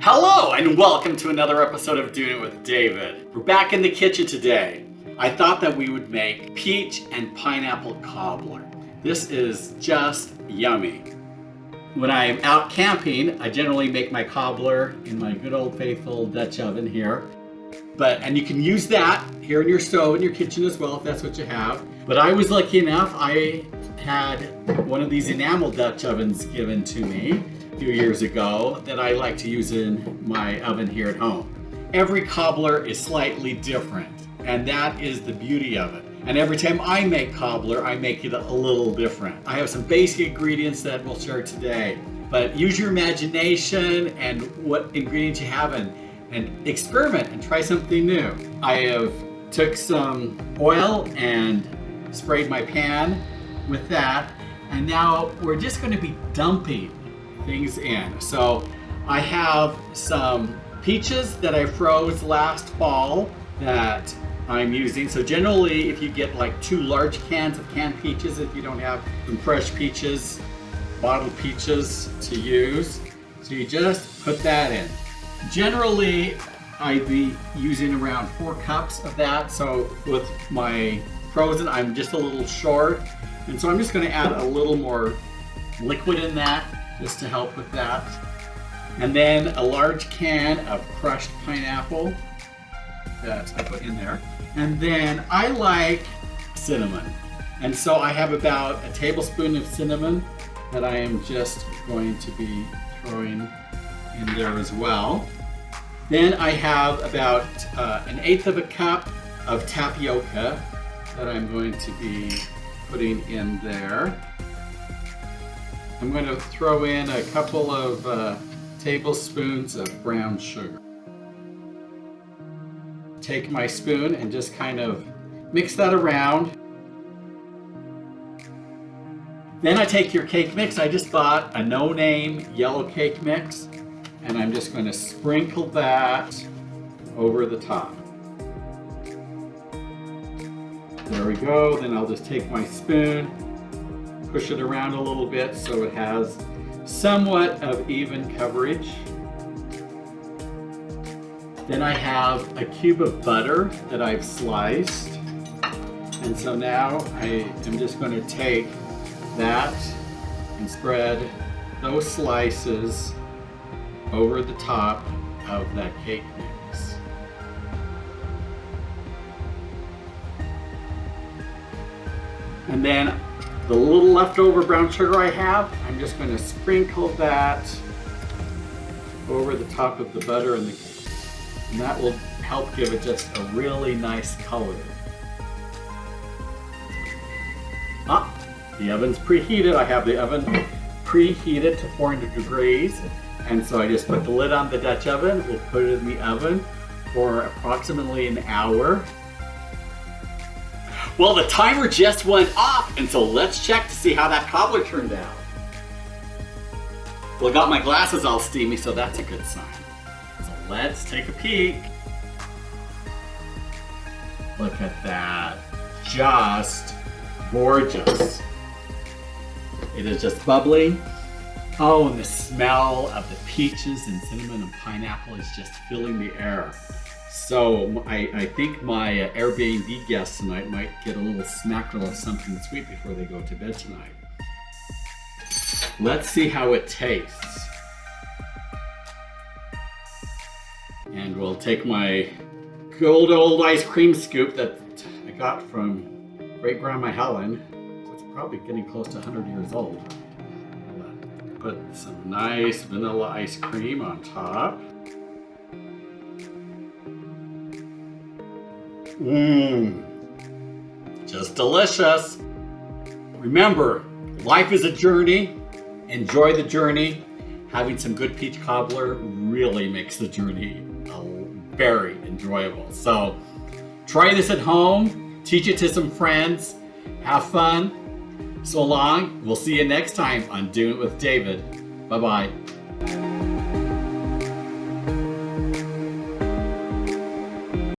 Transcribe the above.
Hello and welcome to another episode of Doing It with David. We're back in the kitchen today. I thought that we would make peach and pineapple cobbler. This is just yummy. When I'm out camping, I generally make my cobbler in my good old faithful Dutch oven here. And you can use that here in your stove in your kitchen as well if that's what you have. But I was lucky enough, I had one of these enamel Dutch ovens given to me a few years ago that I like to use in my oven here at home. Every cobbler is slightly different, and that is the beauty of it. And every time I make cobbler, I make it a little different. I have some basic ingredients that we'll share today, but use your imagination and what ingredients you have and experiment and try something new. I have took some oil and sprayed my pan with that, and now we're just going to be dumping things in. So I have some peaches that I froze last fall that I'm using. So generally, if you get like 2 large cans of canned peaches, if you don't have some fresh peaches, bottled peaches to use, so you just put that in. Generally, I'd be using around 4 cups of that. So with my frozen, I'm just a little short. And so I'm just going to add a little more liquid in that just to help with that. And then a large can of crushed pineapple that I put in there. And then I like cinnamon. And so I have about a tablespoon of cinnamon that I am just going to be throwing in there as well. Then I have about 1/8 of a cup of tapioca that I'm going to be putting in there. I'm going to throw in a couple of tablespoons of brown sugar. Take my spoon and just kind of mix that around. Then I take your cake mix. I just bought a no-name yellow cake mix, and I'm just going to sprinkle that over the top. There we go. Then I'll just take my spoon, push it around a little bit so it has somewhat of even coverage. Then I have a cube of butter that I've sliced. And so now I am just going to take that and spread those slices over the top of that cake mix. And then the little leftover brown sugar I have, I'm just going to sprinkle that over the top of the butter and the cake. And that will help give it just a really nice color. The oven's preheated. I have the oven preheated to 400 degrees. And so I just put the lid on the Dutch oven. We'll put it in the oven for approximately an hour. Well, the timer just went off, and so let's check to see how that cobbler turned out. Well, I got my glasses all steamy, so that's a good sign. So let's take a peek. Look at that. Just gorgeous. It is just bubbling. Oh, and the smell of the peaches and cinnamon and pineapple is just filling the air. So I think my Airbnb guests tonight might get a little smackerel of something sweet before they go to bed tonight. Let's see how it tastes. And we'll take my good old ice cream scoop that I got from Great Grandma Helen. It's probably getting close to 100 years old. Put some nice vanilla ice cream on top. Just delicious. Remember, life is a journey. Enjoy the journey. Having some good peach cobbler really makes the journey very enjoyable. So try this at home. Teach it to some friends. Have fun. So long. We'll see you next time on Doing It with David. Bye-bye.